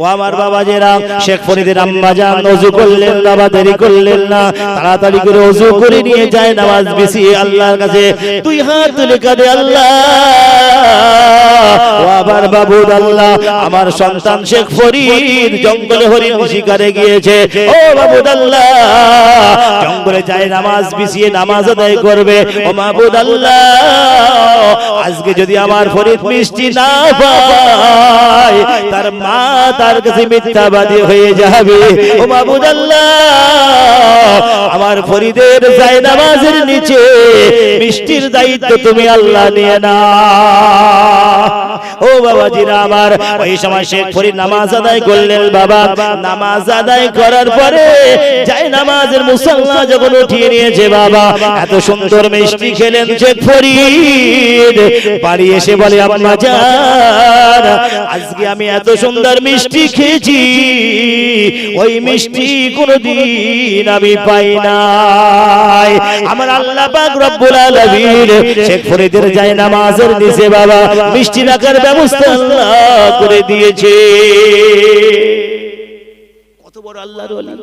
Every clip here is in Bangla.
ও আমার বাবাজেরা, শেখ ফরিদের আম্মা জান ওযু করলেন, বাবা দেরি করলেন না, তাড়াতাড়ি করে ওযু করে নিয়ে যায় নামাজ বিছিয়ে আল্লাহর কাছে দুই হাত তুলে কাঁদে, আল্লাহ ও আমার বাবুদ আল্লাহ, আমার সন্তান শেখ ফরিদ জঙ্গলে হরিণ শিকারে গিয়েছে, ও বাবুদ আল্লাহ জঙ্গলে যায় নামাজ বিছিয়ে নামাজ আদায় করবে, ও মাবুদ আল্লাহ আজকে যদি আমার ফরিদ মিষ্টি না পায় তার মা তার কাছে মিথ্যাবাদী হয়ে যাবে, ও মাবুদ আল্লাহ আমার ফরিদের যায় নামাজের নিচে মিষ্টির দায়িত্ব তুমি আল্লাহ নিয়ে নাও। ও বাবাজিরা আমার, ওই সময় শেখ ফরিদ নামাজ আদায় করলেন। বাবা নামাজ আদায় করার পরে যায় নামাজের মুসাল্লা যখন উঠিয়ে নিয়েছে, বাবা এত সুন্দর মিষ্টি খেলেন শেখ ফরিদ, বাড়ি এসে বলে আম্মা জান আজকে আমি এত সুন্দর মিষ্টি খেয়েছি, ওই মিষ্টি কোনদিন আমি পাই নাই। আমার আল্লাহ পাক রব্বুল আলামিন শেখ ফরিদের যায় নামাজের নিচে বাবা মিষ্টি রাখার ব্যবস্থা আল্লাহ করে দিয়েছে। কত বড় আল্লাহর ওলি,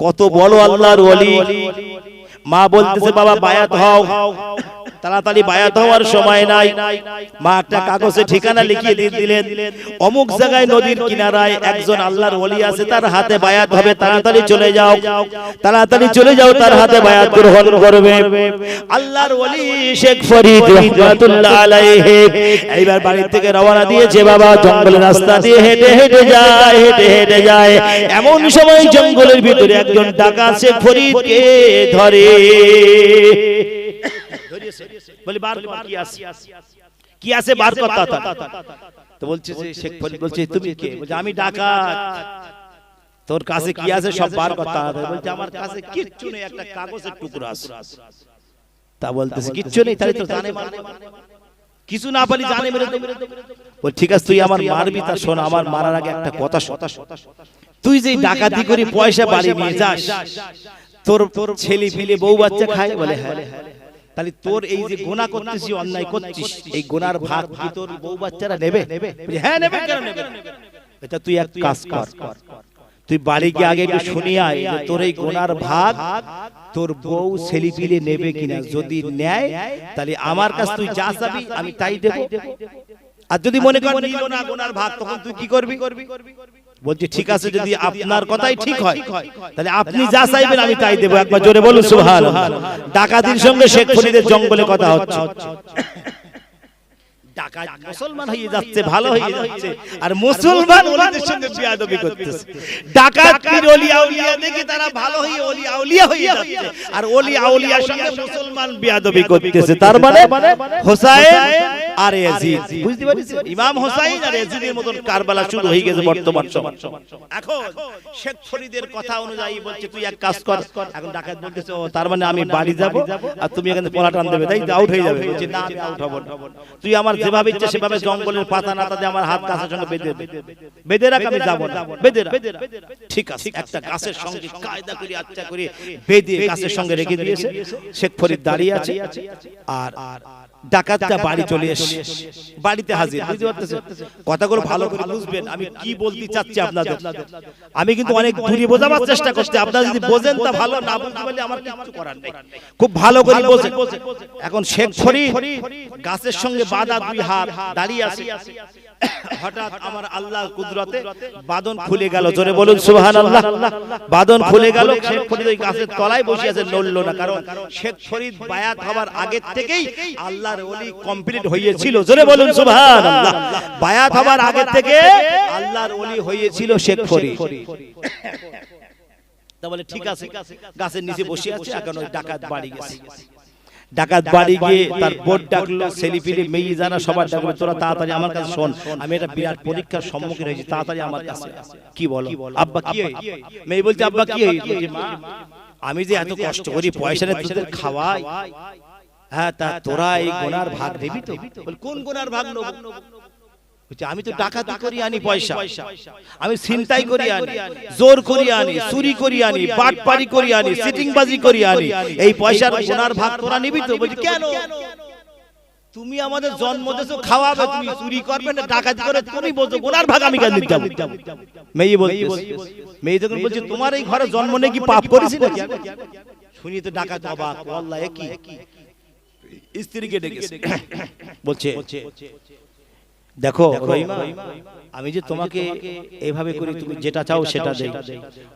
কত বড় আল্লাহর ওলি। মা বলতেছে বাবা বায়াত হও, তাড়াতাড়ি বায়াত হওয়ার সময় নাই। মা একটা কাগজে ঠিকানা লিখিয়ে দিলেন, অমুক জায়গায় নদীর কিনারায় একজন আল্লাহর ওলি আছে, তার হাতে বায়াত হবে, তাড়াতাড়ি চলে যাও, তাড়াতাড়ি চলে যাও, তার হাতে বায়াত গ্রহণ করবে। আল্লাহর ওলি শেখ ফরিদ রাহমাতুল্লাহ আলাইহি এইবার বাড়ি থেকে রওনা দিয়েছে বাবা, জঙ্গলের রাস্তা দিয়ে হেঁটে হেঁটে যায়, হেঁটে হেঁটে যায়। এমন সময় জঙ্গলের ভিতরে একজন ডাকাত শেখ ফরিদকে ধরে, বলে বার কর কি আছে, কি আছে বার কর। তো বলছে যে শেখ ফরিদ বলছে তুমি কে? বলছে আমি ডাকাত, তোর কাছে কি আছে সব বার করতে হবে। বলছে আমার কাছে কিচ্ছু নেই, একটা কাগজের টুকরো আছে। তা বলতেছে কিচ্ছু নেই, তাহলে তো জানে মারবে, কিছু না পারি জানে মেরে দেবে। বল ঠিক আছে তুই আমার মারবি, তা শোন আমার মারার আগে একটা কথা শোন। তুই যে ডাকাতি করে পয়সা বাড়ি নিয়ে যাস, তোর ছেলে ফিলে বউ বাচ্চা খায়? বলে হ্যাঁ। তাহলে তোর এই যে গুনাহ করতেছিস, অন্যায় করছিস, এই গুনার ভাগ কি তোর বউ বাচ্চারা নেবে? হ্যাঁ নেবে। কেন নেবে? এটা তুই এক কাজ কর, তুই বাড়ি গিয়ে আগে একটু শুনিয়ে আয় যে তোর এই গুনার ভাগ তোর বউ ছেলে ফিলে নেবে কিনা। যদি নেয় তাহলে আমার কাছে তুই যা চাবি আমি তাই দেব, আর যদি মনে কর নিল না গুনার ভাগ, তখন তুই কি করবি? বলছে ঠিক আছে, যদি আপনার কথাই ঠিক হয় তাহলে আপনি যা চাইবেন আমি তাই দেব। একবার জোরে বলুন সুবহানাল্লাহ। ডাকাতির সঙ্গে শেখ ফরিদের জঙ্গলে কথা হচ্ছে। ডাকাত মুসলমান হয়ে যাচ্ছে, ভালো হয়ে যাচ্ছে, আর মুসলমান ওলিদের সঙ্গে বিয়াদবি করতেছে। ডাকাত পীর ওলি আউলিয়া দেখে তারা ভালো হয়ে ওলি আউলিয়া হয়ে যাচ্ছে, আর ওলি আউলিয়ার সঙ্গে মুসলমান বিয়াদবি করতেছে। তার মানে হোসাইন আর ইয়াজিদ, বুঝতে পারছেন? ইমাম হোসাইন আর ইয়াজিদের মতন কারবালা শুরু হয়ে গেছে বর্তমান সময়। এখন শেখ ফরিদের কথা অনুযায়ী বলছে তুই এক কাজ কর। এখন ডাকাত বলতেছে ও তার মানে আমি বাড়ি যাব আর তুমি এখানে পলা টান দেবে, তাই আউট হয়ে যাবে। বলছে না আমি আউট হব না, তুই আমার যেভাবে ইচ্ছে সেভাবে জঙ্গলের পাতা নাতা দিয়ে আমার হাত গাছের সঙ্গে বেঁধে রাখ, আমি যাব না, বেঁধে রাখ। ঠিক আছে, একটা গাছের সঙ্গে কায়দা করে আচ্ছা করে বেঁধে গাছের সঙ্গে রেখে দিয়েছে। শেখ ফরিদ দাঁড়িয়ে আছে, আর ডাকাতটা বাড়ি চলে এসে বাড়িতে হাজির। বুঝতে পারতেছেন? কথাগুলো ভালো করে বুঝবেন আমি কি বলতে চাচ্ছি আপনাদের। আমি কিন্তু অনেক দূরে বোঝাবার চেষ্টা করছি, আপনারা যদি বোঝেন তা ভালো, না বুঝতে পারলে আমার কিছু করার নেই। খুব ভালো করে বোঝেন। এখন শেখ ফরিদ গাছের সঙ্গে বাঁধা দুই হাত দাঁড়িয়ে আছে। হঠাৎ আমার আল্লাহর কুদরতে বাঁধন খুলে গেল। জোরে বলুন সুবহানাল্লাহ। বাঁধন খুলে গেল। শেখ ফরিদ ওই গাছের তলায় বসে আছে, নড়ল না। কারণ শেখ ফরিদ বায়াত হওয়ার আগে থেকেই আল্লাহর ওলি কমপ্লিট হয়েছিল। জোরে বলুন সুবহানাল্লাহ। বায়াত হওয়ার আগে থেকে আল্লাহর ওলি হয়েছিল শেখ ফরিদ। তা বলে ঠিক আছে, গাছের নিচে বসে আছে। এখন ওই ডাকাত বাড়ি গেছে। ডাকাত বাড়ি গিয়ে তার বোর্ড ডাকলো, ছেলেপিলে মেয়ে যারা সবার ডাকলো, তোরা তাড়াতাড়ি আমার কাছে শোন, আমি একটা বিরাট পরীক্ষার সম্মুখীন হয়েছি, তাড়াতাড়ি আমার কাছে। কি বলো আব্বা? কি হয়? মেয়ে বলছে আব্বা কি হয়? মা আমি যে এত কষ্ট করি পয়সা নিয়ে তোদের খাওয়াই, হ্যাঁ তা তোরা এই গুনার ভাগ দিবি তো? কোন গুনার ভাগ নেব? আমি তো ডাকাতি করি আনি পয়সা, আমি ছিনতাই করি আনি, জোর করি আনি, চুরি করি আনি, বাটপারি করি আনি, সিটিংবাজি করি আনি, এই পয়সার গুনার ভাগ তোরা নিবি তো? বলছি কেন? তুমি আমাদের জন্ম দিয়েছো, খাওয়াবে, তুমি চুরি করবে না, ডাকাতি করে তুমি বলছো গুনার ভাগ আমি কেন দিতে যাব? মেয়ে বলছে, মেয়ে তখন বলছে তোমার এই ঘরে জন্ম নিয়ে কি পাপ করেছি নাকি? শুনি তো ডাকাত অবাক, আল্লাহ কি স্ত্রীকে ডেকেছে, বলছে দেখো রহিমা, আমি যে তোমাকে এভাবে করি, তুমি যেটা চাও সেটা দেই,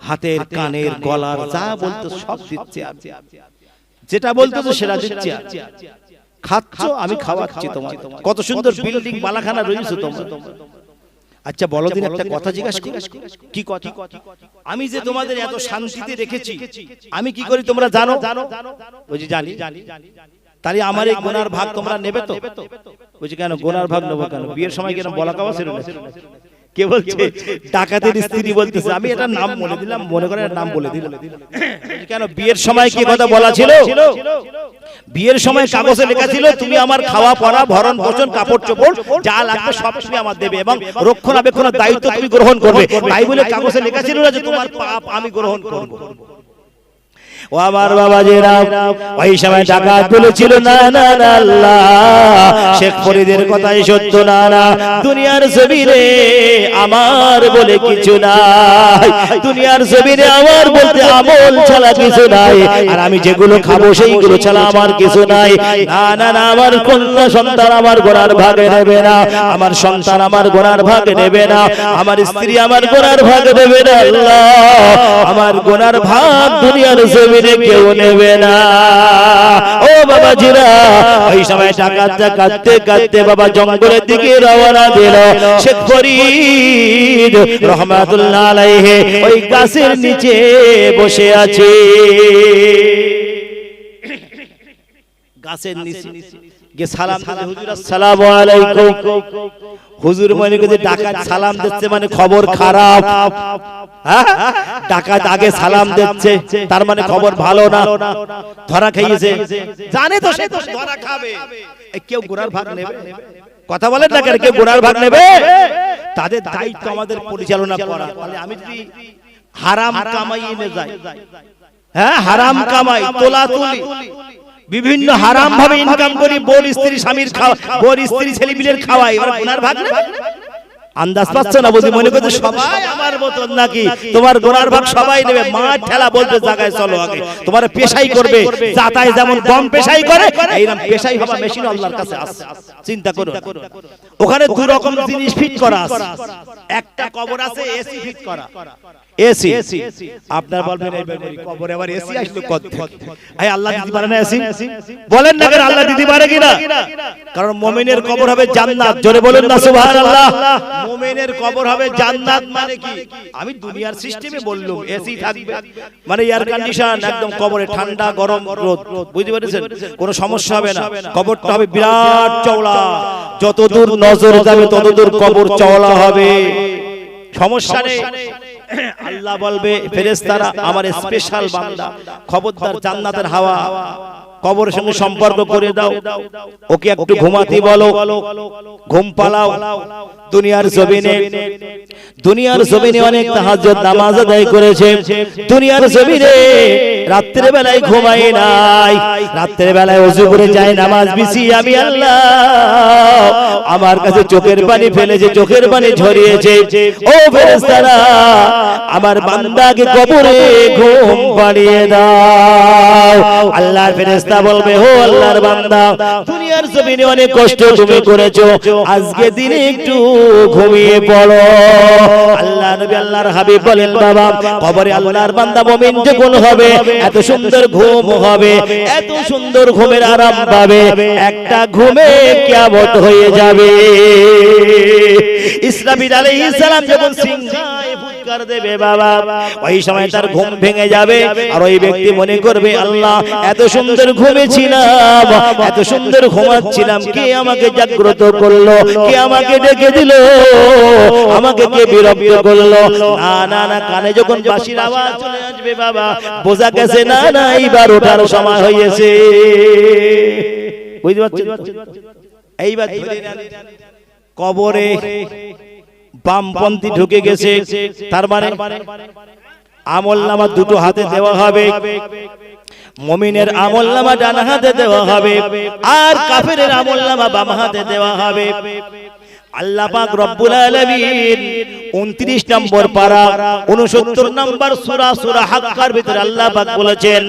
হাতের কানের গলার যা বলতো সব দিচ্ছি, যেটা বলতো সেটা দিচ্ছি, খাচ্ছ আমি খাওয়াচ্ছি তোমার, কত সুন্দর বিল্ডিং বালাখানা রয়েছে তোমার। আচ্ছা বলো দিন একটা কথা জিজ্ঞাসা করি, কি কথা? আমি যে তোমাদের এত শান্তিতে রেখেছি আমি কি করি তোমরা জানো? বলছি জানি। তাহলে আমার এই গুনার ভাগ তোমরা নেবে তো? বলছি কেন গুনার ভাগ নেবো কেন? বিয়ের সময় কেন বলা কাবা ছিল না? কে বলছে? ডাকাতের স্ত্রী বলতেছে, আমি এটা নাম বলে দিলাম, মনে করে নাম বলে দিলাম। কেন বিয়ের সময় কি কথা বলা ছিল? বিয়ের সময় কাগজে লেখা ছিল তুমি আমার খাওয়া পরা ভরণ পোষণ কাপড় চোপড় যা লাগবে সব তুমি আমার দেবে এবং রক্ষণাবেক্ষণের দায়িত্ব তুমি গ্রহণ করবে, তাই বলে কাগজে লেখা ছিল না যে তোমার পাপ আমি গ্রহণ করব। ও আমার বাবাজিরা, ওই সময় ডাকাত বলেছিল না না না আল্লাহ, শেখ ফরিদের কথাই সত্য, না না দুনিয়ার জমিনে আমার বলে কিছু নাই, দুনিয়ার জমিনে আমার বলতে আমল ছাড়া কিছু নাই, আর আমি যেগুলো খাবো সেইগুলো ছাড়া আমার কিছু নাই। না না না, আমার কন্যা সন্তান আমার গোনার ভাগ নেবে না, আমার সন্তান আমার গোনার ভাগ নেবে না, আমার স্ত্রী আমার গোনার ভাগ নেবে না, আল্লাহ আমার গোনার ভাগ দুনিয়ার জমিনে কেউ নেবে না। ও বাবা জিরা, ওই সময় ডাকাতটা কাঁদতে কাঁদতে বাবা জঙ্গলের দিকে রওনা দিল। শেখ ফরিদ রহমাতুল্লাহ আলাইহি ওই গাছের নিচে বসে আছে, গাছের নিচে গিয়ে সালাম দিতে, হুজুর আসসালামু আলাইকুম। হুজুর মনে করে ডাকাত সালাম দিচ্ছে মানে খবর খারাপ, ডাকাত আগে সালাম দিচ্ছে তার মানে খবর ভালো না, ধরা খাইয়েছে, জানে তো সে তো ধরা খাবে। কেউ গুনার ভাগ নেবে? কথা বলেন না কেন? কেউ গুনার ভাগ নেবে? তাদের দায়িত্ব আমাদের পরিচালনা করা। তাহলে আমি যদি হারাম কামাই এনে যাই, হ্যাঁ হারাম কামাই তোলা তুলি, বিভিন্ন হারাম ভাবে ইনকাম করি, বোর স্ত্রী স্বামীর খাওয়া, বোর স্ত্রী ছেলে মিলের খাওয়াই, এবার গুনার ভাগ নেবে? আন্দাজ পাচ্ছ না? বুঝি মনে করছে সবাই আমার মতন নাকি, তোমার গোনার ভাগ সবাই নেবে। মার ঠেলা বলতে জায়গায় চলো, আগে তোমার পেশাই করবে, যাতায় যেমন গম পেশাই করে এইরকম পেশাই হবা মেশিন আল্লাহর কাছে আছে। চিন্তা করো, ওখানে দুই রকম জিনিস ফিট করা আছে, একটা কবর আছে এসি ফিট করা, এসি। আপনার বলবেন এই কবরে আবার এসি আসলো কত থেকে? এই আল্লাহ দিতে পারে না এসি? বলেন না কেন আল্লাহ দিতে পারে কিনা? কারণ মুমিনের কবর হবে জান্নাত, জোরে বলেন না সুবহানাল্লাহ। মুমিনের কবর হবে জান্নাত মানে কি? আমি দুনিয়ার সিস্টেমে বললাম, এসি থাকবে মানে এয়ার কন্ডিশন, একদম কবরে ঠান্ডা গরম রোদ, বুঝতে পেরেছেন? কোনো সমস্যা হবে না। কবরটা হবে বিরাট চওড়া, যতদূর নজর যাবে ততদূর কবর চওড়া হবে, সমস্যা নেই। আল্লাহ বলবে ফেরেশতারা আমার স্পেশাল বান্দা, খবরদার জান্নাতের হাওয়া কবরের সঙ্গে সম্পর্ক করে দাও, ওকে একটু ঘুমাতে বলো, ঘুম পালাও। দুনিয়ার জমিনে অনেক তাহাজ্জুদ নামাজ আদায় করেছে, দুনিয়ার জমিনে রাত্রে বেলায় ঘুমায় নাই, রাত্রে বেলায় ওযু করে যায় নামাজ বিছিয়ে আমি আল্লাহ আমার কাছে চোখের পানি ফেলেছে, চোখের পানি ঝরিয়েছে। ও ফেরেশতারা আমার বান্দাকে কবরে ঘুম পাড়িয়ে দাও। আল্লাহর ফেরেশতা বলবে ও আল্লাহর বান্দা, দুনিয়ার জমিনে অনেক কষ্ট তুমি করেছো, আজকে দিনে একটু ঘুমিয়ে পড়ো। আল্লাহ নবী আল্লাহর হাবিব বলেন বাবা কবরে আল্লাহর বান্দা মুমিন যখন হবে এত সুন্দর ঘুম হবে, এত সুন্দর ঘুমের আরাম পাবে, একটা ঘুমে কিয়ামত হয়ে যাবে। ইসরাফিল আলাইহিস সালাম যখন সিংহায় ফুৎকার দেবে বাবা, ওই সময় তার ঘুম ভেঙে যাবে, আর ওই ব্যক্তি মনে করবে আল্লাহ এত সুন্দর ঘুমেছিলাম, এত সুন্দর ঘুমাচ্ছিলাম, কে আমাকে জাগ্রত করলো, কে আমাকে ডেকে দিল, আমাকে কে বিরক্ত করলো? না না না, কানে যখন বাঁশির আওয়াজ চলে আসবে বাবা বোঝা গেছে না না এইবার ওঠার সময় হয়েছে। বুঝতে পারছেন? এইবার কবরে বামপন্থী ঢুকে গেছে, তার মানে আমলনামা দুটো হাতে দেওয়া হবে, মুমিনের আমলনামা ডান হাতে দেওয়া হবে আর কাফেরের আমলনামা বাম হাতে দেওয়া হবে। আল্লাহ পাক রব্বুল আলামিন 29 নম্বর পারা 69 নম্বর সূরা সূরা হাক্কার ভিতরে আল্লাহ পাক বলেছেন,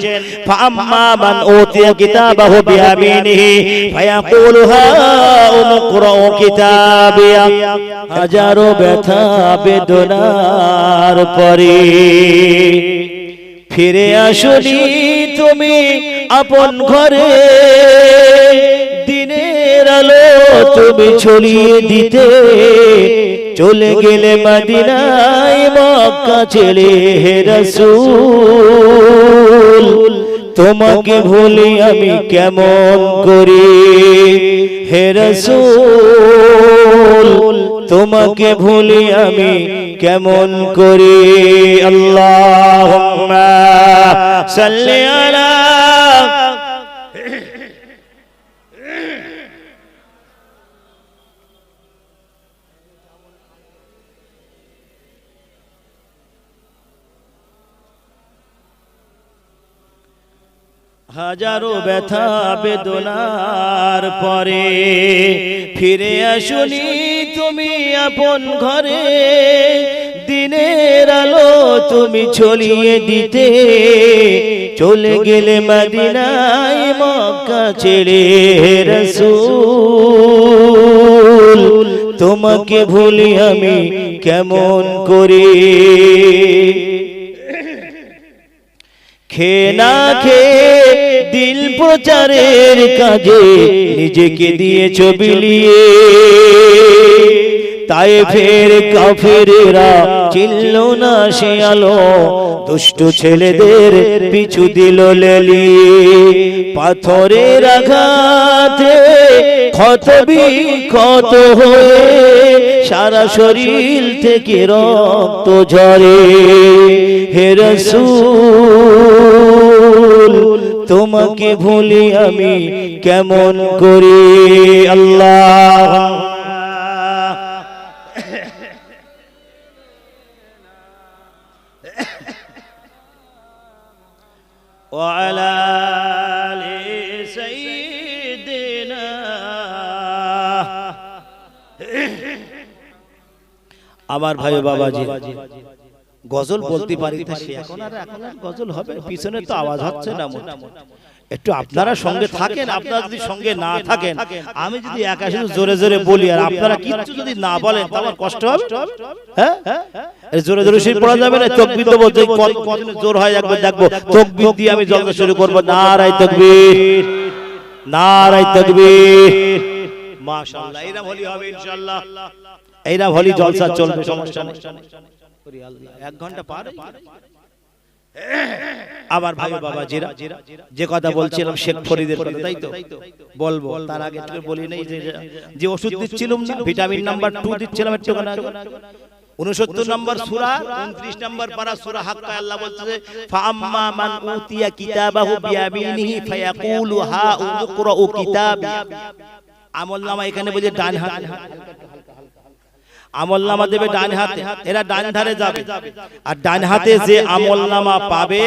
ফাআম্মা মান উতিয়া কিতাবাহু বিয়ামিনিহি ফায়াকুলু হা উমকরাউ কিতাবিয়া। হাজারো ব্যথা বেদনার পরে ফিরে আসনি তুমি আপন ঘরে, দিনের আলো তুমি ছড়িয়ে দিতে চলে গেলে মদিনায় মক্কা ছেড়ে। হে রাসূল তোমাকে ভুলি আমি কেমন করি, হে রাসূল তোমাকে ভুলি আমি কেমন করি। আল্লাহুম্মা সাল্লি আলা হাজারো ব্যথা বেদনার পরে ফিরে আসনি তুমি আপন ঘরে, দিনের আলো তুমি ছড়িয়ে দিতে চলে গেলে মদিনায় মক্কা ছেড়ে। হে রাসূল তোমাকে ভুলি আমি কেমন করি। খে না খে দিল প্রচারের কাজে নিজেকে দিয়েছ বিলিয়ে, তায়েফের কাফেরেরা চিনল না সে আলো, দুষ্ট ছেলেদের পিছু দিল লেলিয়ে। পাথরের আঘাতে ক্ষত বিক্ষত হয়ে সারা শরীর থেকে রক্ত ঝরে। হে রাসূল তোমাকে ভুলি আমি কেমন করি। আল্লাহ وعلى آل سيدنا। আমার ভাই বাবাজি গজল বলতে পারি তো সে এখন আর গজল হবে, পিছনে তো আওয়াজ হচ্ছে না। একটু আপনারা সঙ্গে থাকেন, আপনারা যদি সঙ্গে না থাকেন, আমি যদি একা শুধু জোরে জোরে বলি আর আপনারা কিছু যদি না বলেন তো আমার কষ্ট হবে। হ্যাঁ জোরে জোরে সেই পড়া যাবে না। তাকবীর তো বলতে কতদিন জোর হয় একবার দেখবো। তাকবীর দিয়ে আমি জলসা শুরু করব। নারায়ে তাকবীর, নারায়ে তাকবীর। মাশাআল্লাহ এইরকম হলি হবে ইনশাআল্লাহ, এইরকম হলি জলসা চলবে, সমস্যা নেই। আল্লাহ 1 ঘন্টা পার। আবার ভাই বাবাজিরা যে কথা বলছিলাম শেখ ফরিদের কথা, তাই তো বলবো। তার আগে একটু বলি নাই যে ওষুধ দিচ্ছিলাম না, ভিটামিন নাম্বার 2 দিচ্ছিলাম একটু না। 69 নম্বর সূরা 29 নম্বর পারা সূরা হাক্কা আল্লাহ বলছে, ফাআম্মা মান উতিয়া কিতাবাহু বিয়ামিনিহি ফায়াকুলু হা উকরাউ কিতাবিয়া। আমলনামা এখানে বলে ডান হাতে, আমলনামা দেবে ডান হাতে, এরা ডান ধারে যাবে। আর ডান হাতে যে আমলনামা পাবে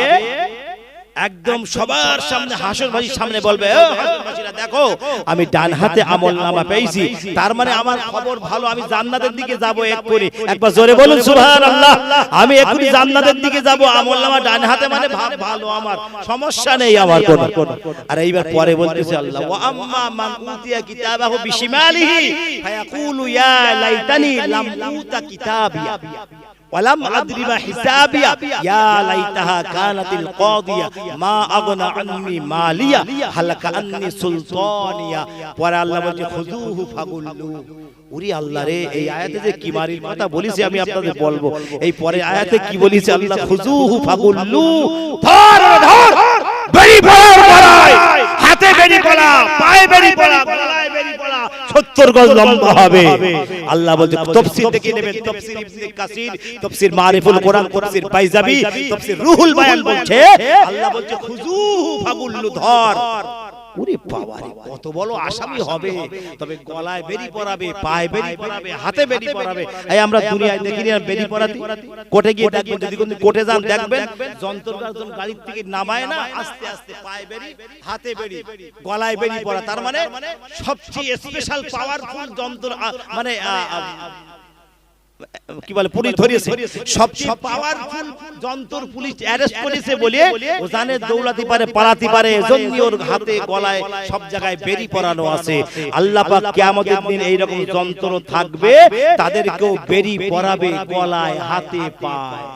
একদম সবার সামনে হাসরবাসীর সামনে বলবে, ও হাসরবাসীরা দেখো আমি ডান হাতে আমলনামা পেয়েছি, তার মানে আমার খবর ভালো, আমি জান্নাতের দিকে যাব এক্ষুনি। একবার জোরে বলুন সুবহানাল্লাহ। আমি এক্ষুনি জান্নাতের দিকে যাব, আমলনামা ডান হাতে মানে ভালো, আমার সমস্যা নেই আমার কোনো। আর এইবার পরে বলতেছে আল্লাহ, ওয়া আম্মা মান উতিয়া কিতাবাহু বিশিমালিহি ফায়াকুলু ইয়া লাইতানি লাম উতা কিতাবিয়া ওয়ালাম আদরি মা হিসাবিয়া ইয়া লাইতাহা কানাতিল কাদিয়া মা আগনা আন্নি মালিয়া হালাকা আন্নি সুলতানিয়া। পরে আল্লাহ বলছে খুযুহু ফাগুল্লু। ওরে আল্লাহ রে, এই আয়াতে যে কি মারির কথা বলেছে আমি আপনাদের বলবো। এই পরে আয়াতে কি বলেছে আল্লাহ, খুযুহু ফাগুল্লু, ধর ধর বেরি পড়ায়, হাতে বেরি পড়া, পায়ে বেরি পড়া, গলায় বেরি পড়া, 70 গজ লম্বা হবে। আল্লাহ বলছে তাফসীর দেখে নেবেন, তাফসীর ইবনে কাসির, তাফসীর মারিফুল কোরআন, তাফসীর বাইজাবি, তাফসীর রুহুল বায়ান বলছে আল্লাহ বলছে খুযুহু ফাগুল্লু, ধর ওরে বাবা রে, কত বড় আসামি হবে। তবে গলায় বেরি পরাবে, পায়ে বেরি পরাবে, হাতে বেরি পরাবে। এই আমরা দুনিয়ায় দেখিনি আর বেরি পরাতে। কোর্টে গিয়ে দেখবেন, যদি কোন কোর্টে যান দেখবেন যন্ত্রকারজন গাড়ির থেকে নামায় না, আস্তে আস্তে পায়ে বেরি, হাতে বেরি, গলায় বেরি পরা। তার মানে সবচেয়ে স্পেশাল পাওয়ারফুল যন্ত্র, মানে কি বলে, পুলিশ ধরিয়েছে সবচেয়ে পাওয়ারফুল যন্ত্র পুলিশ অ্যারেস্ট করেছে বলে ও জানে দৌড়াতে পারে, পালাতে পারে, এজন্য ওর হাতে গলায় সব জায়গায় বেরি পরানো আছে। আল্লাহ পাক কিয়ামতের দিন এই রকম যন্ত্র থাকবে, তাদেরকেও বেরি পরাবে গলায়, হাতে, পায়ে।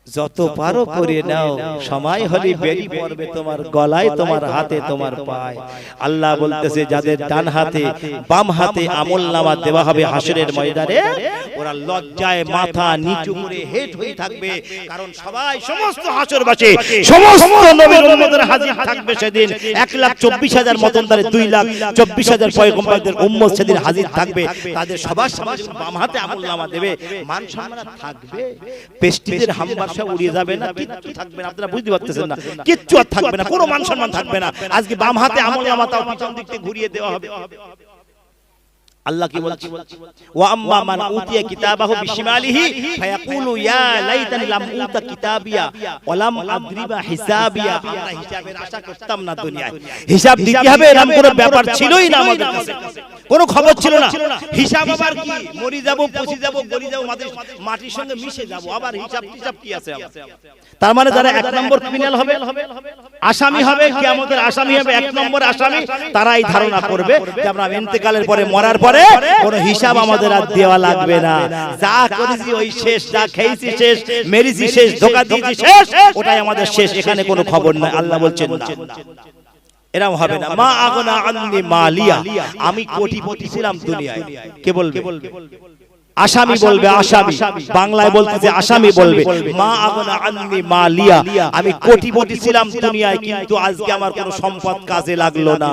যত পারো করে নাও, সময় হলে বেরি পড়বে তোমার গলায়, তোমার হাতে, তোমার পায়ে। আল্লাহ বলতেছে যাদের ডান হাতে বাম হাতে আমলনামা দেওয়া হবে হাসরের ময়দানে, ওরা লজ্জায় মাথা নিচু করে হেট হয়ে থাকবে। কারণ সবাই, সমস্ত হাসরবাসী, সমস্ত নবীর উম্মতের হাজির থাকবে সেদিন। 1,24,000 মতনদারে 2,24,000 পয়গম্বরদের উম্মত সেদিন হাজির থাকবে। তাদের সবার সামনে বাম হাতে আমলনামা দেবে, মান সম্মান থাকবে, প্রেস্টিজের হামবার উড়িয়ে যাবে না, কিচ্ছু থাকবে না। আপনারা বুঝতে পারতেছেন না, কিচ্ছু আর থাকবে না, কোনো মান সম্মান থাকবে না। আজকে বাম হাতে আমলনামা তাও পিছন দিক থেকে ঘুরিয়ে দেওয়া হবে। আল্লাহ কি বলছে, ওয়া আম্মা মান উতিয়া কিতাবাহু বিশিমালিহি ফায়াকুলু ইয়া লাইতানি লাম উতা কিতাবিয়া ওয়া লাম আদরিবা হিসাবিয়া। আমরা হিসাবের আশা করতাম না দুনিয়ায়, হিসাব দিতে হবে এরকম কোনো ব্যাপার ছিলই না আমাদের কাছে, কোনো খবর ছিল না। হিসাব আবার কি, মরি যাব, পচি যাব, গলি যাব, মাটির সঙ্গে মিশে যাব, আবার হিসাব টিসাব কি আছে? তার মানে যারা 1 নম্বর ক্রিমিনাল হবে, আসামি হবে, কিয়ামতের আসামি হবে, 1 নম্বর আসামি, তারাই ধারণা করবে যে আমরা ইন্তেকালের পরে, মরার পরে কোনো হিসাব আমাদের আর দেওয়া লাগবে না। যা করেছি ওই শেষ, যা খেয়েছি শেষ, মেরেছি শেষ, ধোঁকা দিয়েছি শেষ, ওটাই আমাদের শেষ, এখানে কোনো খবর নাই। আল্লাহ বলছেন না, এরকম হবে না। মা আগনা আন্নি মালিয়া, আমি কোটিপতি ছিলাম দুনিয়ায়। কে বলবে? আসামি বলবে, আসামি, বাংলায় বলতেছে আসামি বলবে, মা আগনা আন্নি মালিয়া, আমি কোটিপতি ছিলাম দুনিয়ায়, কিন্তু আজকে আমার কোনো সম্পদ কাজে লাগলো না।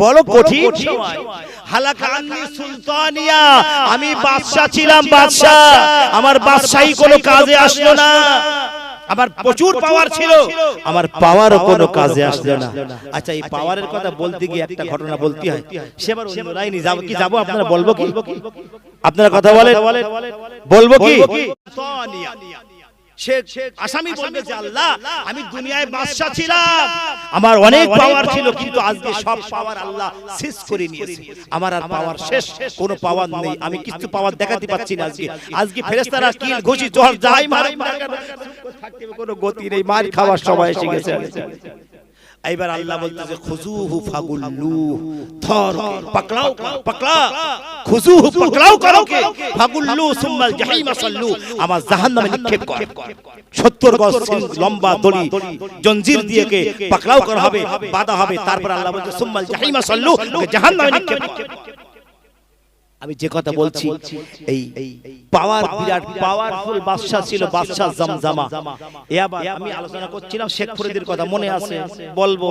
বড় কঠিন সময়। হালাকা আন্নি সুলতানিয়া, আমি বাদশা ছিলাম, বাদশা, আমার বাদশাহী কোনো কাজে আসলো না। আমার প্রচুর পাওয়ার ছিল, আমার পাওয়ারও কোনো কাজে আসলো না। আচ্ছা, এই পাওয়ারের কথা বলতে গিয়ে একটা ঘটনা বলতে হয়। সেবার অন্য লাইনে যাব কি, যাব আপনারা বলবো কি? আপনারা কথা বলেন, বলবো কি? আসামি বলবে যে আল্লাহ, আমি দুনিয়ায় বাদশা ছিলাম, আমার অনেক পাওয়ার ছিল, কিন্তু আজকে সব পাওয়ার আল্লাহ শেষ করে নিয়েছে, আমার আর পাওয়ার শেষ, কোনো পাওয়ার নেই, আমি কিছু পাওয়ার দেখাতে পাচ্ছি না। আজকে ফেরেশতারা কিল ঘুষি জোর যাই মারে, থাকতে কোনো গতি নেই, মার খাওয়ার সময় এসে গেছে। এইবার আল্লাহ বলতেছে খুজুহু ফাগুল্লু, ধর, পাকড়াও, পাকড়া, খুজুহু, পাকড়াও করোকে, ফাগুল্লু সুম্মাল জাহিম সাল্লু, আমার জাহান্নামে নিক্ষেপ কর। 70 গজ লম্বা দড়ি জঞ্জির দিয়ে কে পাকড়াও করা হবে, বাঁধা হবে। তারপর আল্লাহ বলছে সুম্মাল জাহিম সাল্লু, ওকে জাহান্নামে নিক্ষেপ কর। আমি যে কথা বলছি, এই পাওয়ার, বিরাট পাওয়ারফুল বাদশা ছিল, বাদশা জামজামা। এবার আমি আলোচনা করছিলাম শেখ ফরিদের কথা, মনে আছে? বলবো,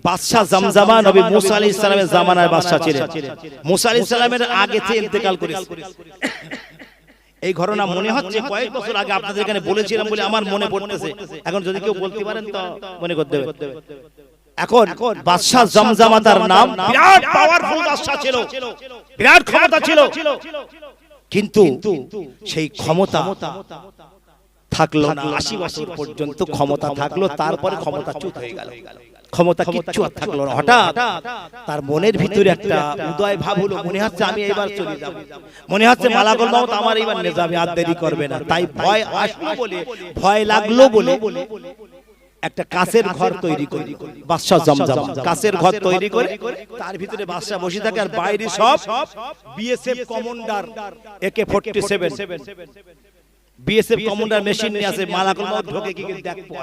বাদশা জামজামা নবী মুসা আলাইহিস সালামের জামানার বাদশা ছিলেন। মুসা আলাইহিস সালামের আগে থেকে ইন্তেকাল করেছে। এই ঘটনা মনে হচ্ছে কয়েক বছর আগে আপনাদের এখানে বলেছিলাম বলে আমার মনে পড়তেছে। এখন যদি কেউ বলতে পারেন তো মনে করতে হবে। এখন বাদশা জামজামা তার নাম, বিরাট পাওয়ারফুল বাদশা ছিল, বিরাট ক্ষমতা ছিল, কিন্তু সেই ক্ষমতা থাকলো না 80 বছর পর্যন্ত। ক্ষমতা থাকলো, তারপরে ক্ষমতা চ্যুত হয়ে গেল, ক্ষমতা কিচ্ছু আর থাকলো না। হঠাৎ তার মনের ভিতরে একটা উদয় ভাব হলো, মনে হচ্ছে আমি এবার চলে যাব, মনে হচ্ছে মালাকুল মউত আমার এবার নিয়ে যাবে, আর দেরি করবে না। তাই ভয় আসলো বলে, ভয় লাগলো বলে একটা কাচের ঘর তৈরি করে বাদশা জামজামা কাচের ঘর তৈরি করে তার ভিতরে বাদশা বসে থাকে, আর বাইরে সব BSF commander AK-47 BSF commander machine নিয়ে আসে। মালাকুল মউত ঢোকে কি দেখবো,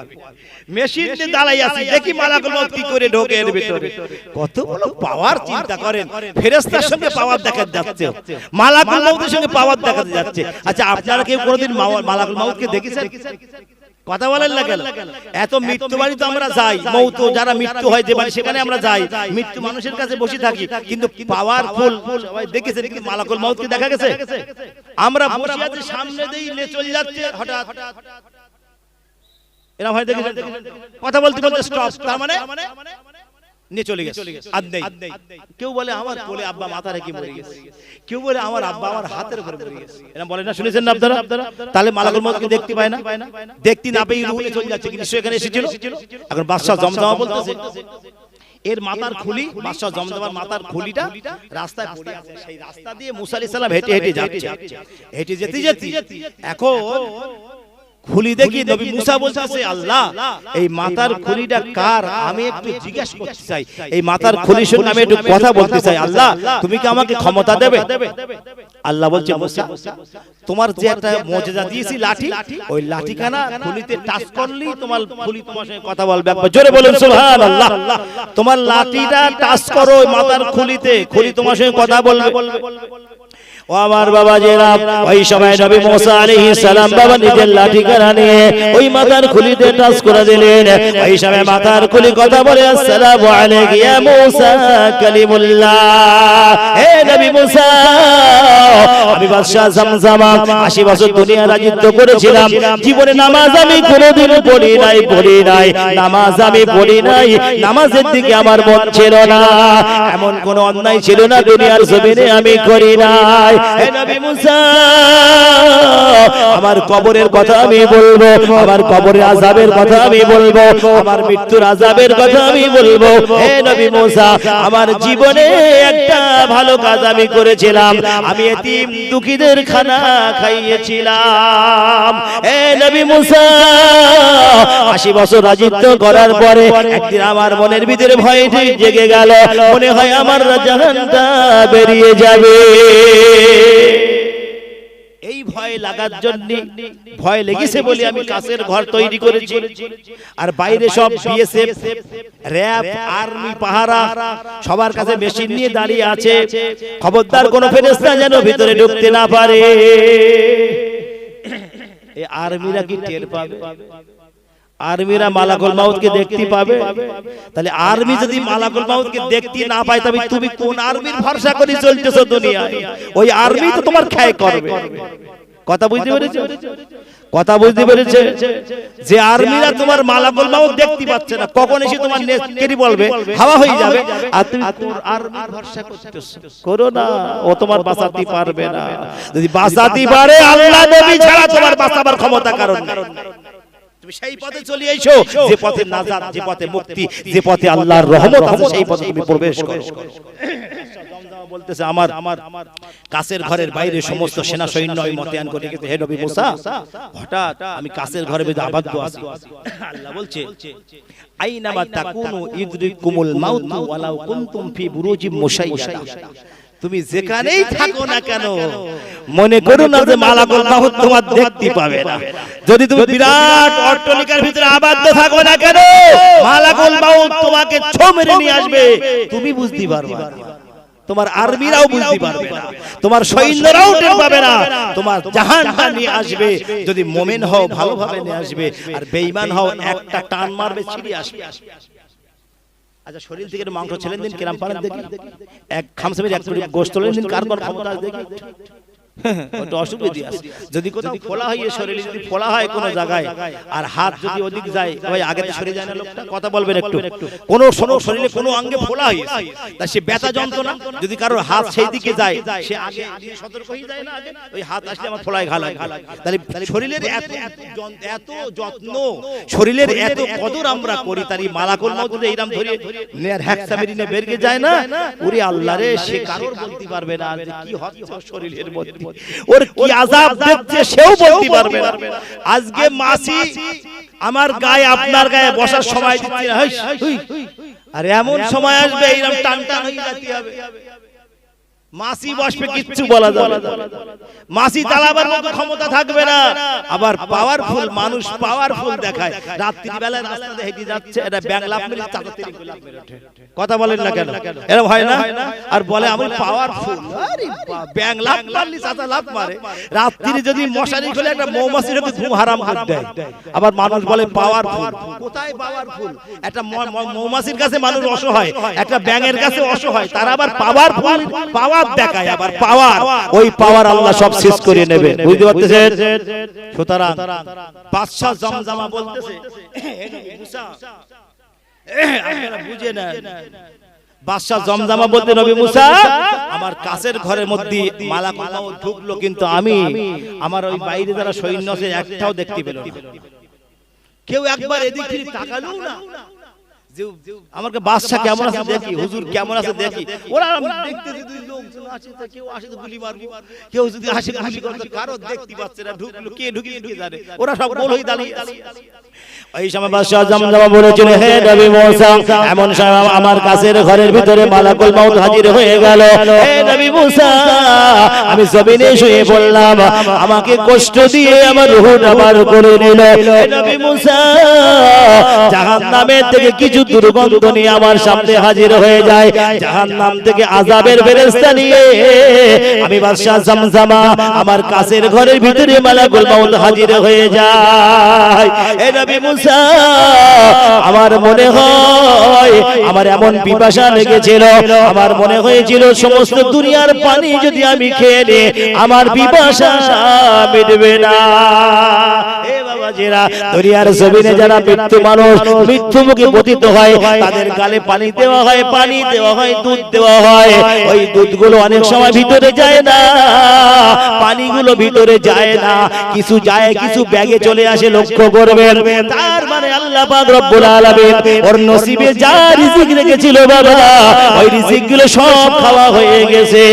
মেশিন নিয়ে দাঁড়াই আছে, দেখি মালাকুল মউত কি করে ঢোকে এর ভিতরে। কত বড় পাওয়ার, চিন্তা করেন, ফেরেশতার সঙ্গে পাওয়ার দেখা যাচ্ছে, মালাকুল মউতের সঙ্গে পাওয়ার দেখা যাচ্ছে। আচ্ছা, আপনারা কেউ কোনোদিন মালাকুল মউতকে দেখেছেন? কথা বলেন না কেন? এত মৃত্যু বাড়ি তো আমরা যাই, মৌত যারা মৃত্যু হয় যে বাড়ি সেখানে আমরা যাই, মৃত্যু মানুষের কাছে বসে থাকি, কিন্তু পাওয়ারফুল সবাই দেখেছেন কি মালাকুল মউত কি দেখা গেছে? আমরা বসে আছি, সামনে দিয়ে নিয়ে চলে যাচ্ছে, হঠাৎ এরা হয় দেখেছেন কথা বলতে বলতে স্টপ, তার মানে নিয়ে চলে গেছে, আর নেই। কেউ বলে আমার কোলে আব্বা মাথা রেখে মরে গেছে, কেউ বলে আমার আব্বা আমার হাতের উপরে মরে গেছে। এরা বলে না, শুনেছেন না আপনারা? তাহলে মালাকুল মউত কি দেখতে পায় না? দেখতে না পেয়ে রুহে চলে যাচ্ছে, কিন্তু সে এখানে এসেছিল। এখন বাদশা জমজমা বলতেছে এর মাথার খুলি, বাদশা জমজমার মাথার খুলিটা রাস্তায় পড়ে আছে, সেই রাস্তা দিয়ে মুসা আলাইহিস সালাম হেঁটে হেঁটে যাচ্ছে, হেঁটে যেতে যেতে এখন খুলি দেখি নবী মুসা বলতেছে আল্লাহ এই মাথার খুলিটা কার, আমি একটু জিজ্ঞেস করতে চাই, এই মাথার খুলির সঙ্গে আমি একটু কথা বলতে চাই, আল্লাহ তুমি কি আমাকে ক্ষমতা দেবে? আল্লাহ বলছে মুসা তোমার যে একটা মুজিজা দিয়েছি লাঠি, ওই লাঠিখানা খুলিতে টাচ করলেই তোমার খুলি তোমার সঙ্গে কথা বলবে। একবার জোরে বলুন সুবহানাল্লাহ। তোমার লাঠিটা টাচ করো ওই মাথার খুলিতে, খুলি তোমার সঙ্গে কথা বলবে। ও আমার বাবা জেরা, ওই সময় নবী মুসা আলাইহিস সালাম বাবা নিজের লাঠি কারা নিয়ে ওই মাথার খুলিতে টাচ করে দিলেন। ওই সময় মাথার খুলি কথা বলে আসসালামু আলাইকা ইয়া মুসা কালিমুল্লাহ, হে নবী মুসা আমি বাদশা জমজমা 80 বছর দুনিয়া রাজত্ব করেছিলাম, জীবনে নামাজ আমি কোনোদিন পড়ি নাই, নামাজ আমি পড়ি নাই, নামাজের দিকে আমার মন ছিল না, এমন কোন অন্যায় ছিল না দুনিয়ার জমিনে আমি করি নাই। হে নবী মুসা আমার কবরের কথা আমি বলবো, আমার কবরের আযাবের কথা আমি বলবো, আমার মৃত্যুর আযাবের কথা আমি বলবো। হে নবী মুসা আমার জীবনে একটা ভালো কাজ আমি করেছিলাম, আমি এতিম দুঃখীদের খানা খাইয়েছিলাম। হে নবী মুসা 80 বছর রাজত্ব করার পরে একদিন আমার মনের ভিতরে ভয় জেগে গেল, মনে হয় আমার জাহান্নামটা বেরিয়ে যাবে। এই ভয় লাগার জন্য ভয় লেগেছে বলে আমি কাছের ঘর তৈরি করেছি, আর বাইরে সব বিএসএফ র‍্যাব আর্মি পাহারা সবার কাছে মেশিন নিয়ে দাঁড়িয়ে আছে, খবরদার কোন ফেরেশতা যেন ভিতরে ঢুকতে না পারে। এই আর্মিরা কি টের পাবে? আর্মিরা মালাকুল মউতকে দেখতে পাবে? তাহলে আর্মি যদি মালাকুল মউতকে দেখতে না পায় তবে তুমি কোন আর্মির ভরসা করে চলতেছো দুনিয়ায়? ওই আর্মি তো তোমার ক্ষয় করবে। কথা বুঝতে পেরেছো? কথা বুঝতে পেরেছে? যে আর্মিরা তোমার মালাকুল মউত দেখতে পাচ্ছে না, কখন এসে তোমার নেত্রী বলবে হাওয়া হয়ে যাবে, আর তুমি কোন আর্মির ভরসা করতেছো? করো না, ও তোমার বাঁচাতে পারবে না। যদি বাঁচাতে পারে আল্লাহ নবী ছাড়া তোমার বাঁচাবার ক্ষমতা কারণ নাই। তুমি সেই পথে চলে এসো যে পথে নাজাত, যে পথে মুক্তি, যে পথে আল্লাহর রহমত আছে, সেই পথে তুমি প্রবেশ করো। জমজমা বলতেছে আমার কাছের ঘরের বাইরে সমস্ত সেনা সৈন্য আমি মোতায়েন করে রেখেছি। হে নবী মুসা হঠাৎ আমি কাছের ঘরের ভিতরে আবদ্ধ আছি, আল্লাহ বলছে আইনামা তাকুনু ইদরিকুমুল মাউতু ওয়ালাউ কুনতুম ফি বুরুজিম মুশাইয়াদা, তুমি যেখানেই থাকো না কেন মনে করো না যে মালাকুল মউত তোমার দেখতে পাবে না। যদি তুমি বিরাট অট্টালিকার ভিতরে আবদ্ধ থাকো না কেন মালাকুল মউত তোমাকে ছো মেরে নিয়ে আসবে, তুমি বুঝতে পারবে না, তোমার আর্মিরাও বুঝতে পারবে না, তোমার সৈন্যরাও টের পাবে না, তোমার জাহান্নাম নিয়ে আসবে। যদি মুমিন হও ভালোভাবে নিয়ে আসবে, আর বেঈমান হও একটা টান মারবে ছিঁড়ে আসবে। আচ্ছা শরীর থেকে মাংস ছেলেন দিন কিরাম পারেন দেখি, এক খামসামের এক টুকরো গোশত তোলেন দিন, কার কোন ক্ষমতা আছে দেখি? ওটা অসুবিধা আছে। যদি কোথাও ফোলা হয় শরীরে, যদি ফোলা হয় কোন জায়গায় আর হাত যদি ওদিক যায়, ওই আগে তো সরে যায় না লোকটা? কথা বলবেন একটু। কোন শরীরে কোন অঙ্গে ফোলা হয়েছে, তা সে ব্যথা যন্ত্রণা যদি কারোর হাত সেই দিকে যায়, সে আগে সতর্ক হয়ে যায় না, আগে ওই হাত আসলে আমার ফোলায় ঘা লাগে। তাহলে শরীরের এত যত্ন, শরীরের এত কদর আমরা করি, তার এই মালাকুল মউত এইরাম ধরে হ্যাকসা মেরিনে বেরিয়ে যায় না, ওরে আল্লাহ রে, সে কারোর বলতে পারবে না যে কি হচ্ছে শরীরের মধ্যে, ওর কি আযাব দেখছে সেও বলতে পারবে না। আজকে মাসি আমার গায়ে আপনার গায়ে বসার সময় দিচ্ছে না, আর এমন সময় আসবে এইরকম টান টান হয়ে যেতে হবে। মাসি বসবে, কিচ্ছু বলা যাবে না। মাসি চালাবার মতো ক্ষমতা থাকবে না। আবার পাওয়ারফুল মানুষ, পাওয়ারফুল দেখায়। রাত্রি বেলায় রাস্তাতে হেঁটে যাচ্ছে, এটা ব্যাং লাফ মেরে চাচাতেরি লাফ মেরে ওঠে। কথা বলেন না কেন? এরকম হয় না? আর বলে আমি পাওয়ারফুল। আরে ব্যাং লাফ মারলি চাচা লাফ মারে। রাত্রি যদি মশারি খুলে একটা মৌমাছির ওকে ঘুম হারাম করে দেয়। আবার মানুষ বলে পাওয়ারফুল। কোথায় পাওয়ারফুল? একটা মৌমাছির কাছে মানুষ অসহায়, একটা ব্যাঙের কাছে অসহায়, তার আবার পাওয়ারফুল, পাওয়ার দেখায়। আবার পাওয়ার, ওই পাওয়ার আল্লাহ সব শেষ করে নেবে। বুঝতে পারতেছেন? সুতরাং বাদশা জমজমা বলতেছে, মুসা আপনারা বুঝে না, বাদশা জমজমা বলতে নবী মুসা আমার কাছের ঘরের মধ্যে মালাকুল মউত ঢুকলো, কিন্তু আমি আমার ওই বাইরে যারা সৈন্য আছে একটাও দেখতে পেল না। কেউ একবার এদিক থেকে তাকালো না। আমাকে বাদশা কেমন আছে দেখি, হুজুর কেমন আছে দেখি। ওরা দেখতে যদি লোকজন আসে তা কেউ আসে তো গুলি মারবো, কেউ যদি আসে গুলি করবে, কারো দেখতে পাচ্ছে না। ঢুকলো কে ঢুকিয়ে জানে, ওরা সব গোল হয়ে দাঁড়িয়ে আছে। ওই সময় বাদশা জমজমা বলেছিল, হে নবী মুসা, এমন সময় আমার কাছের ঘরের ভিতরে মালাকুল মউত হাজির হয়ে গেল। হে নবী মুসা, আমি জমিনে শুয়ে পড়লাম, আমাকে কষ্ট দিয়ে আমার রূহটা বার করে নিল। হে নবী মুসা, জাহান্নামের থেকে কিছু দুর্গন্ধ নিয়ে আমার সামনে হাজির হয়ে যায়। জাহান্নাম থেকে আযাবের ফেরেশতা নিয়ে আমি বাদশা জমজমা আমার কাছের ঘরের ভিতরে মালাকুল মউত হাজির হয়ে যায়। হে নবী মুসা, আমার মনে হয় আমার এমন পিপাসা লেগেছিল, আমার মনে হয়েছিল সমস্ত দুনিয়ার পানি যদি আমি খেয়ে নিই আমার পিপাসা মিটবে না। হে বাবাজিরা, দুনিয়ার জমিনে যারা মৃত্যু মানুষ, মৃত্যু মুখে পতিত হয়, তাদের গালে পানি দেওয়া হয়, পানি দেওয়া হয়, দুধ দেওয়া হয়। ওই দুধগুলো অনেক সময় ভিতরে যায় না, পানিগুলো ভিতরে যায় না, কিছু যায়, কিছু ব্যাগে চলে আসে। লক্ষ্য করবেন, তার মানে আল্লাহ পাক রব্বুল আলামিন ওর নসিবে যা রিজিক রেখেছিল বাবা, ওই রিজিকগুলো সব খাওয়া হয়ে গেছে,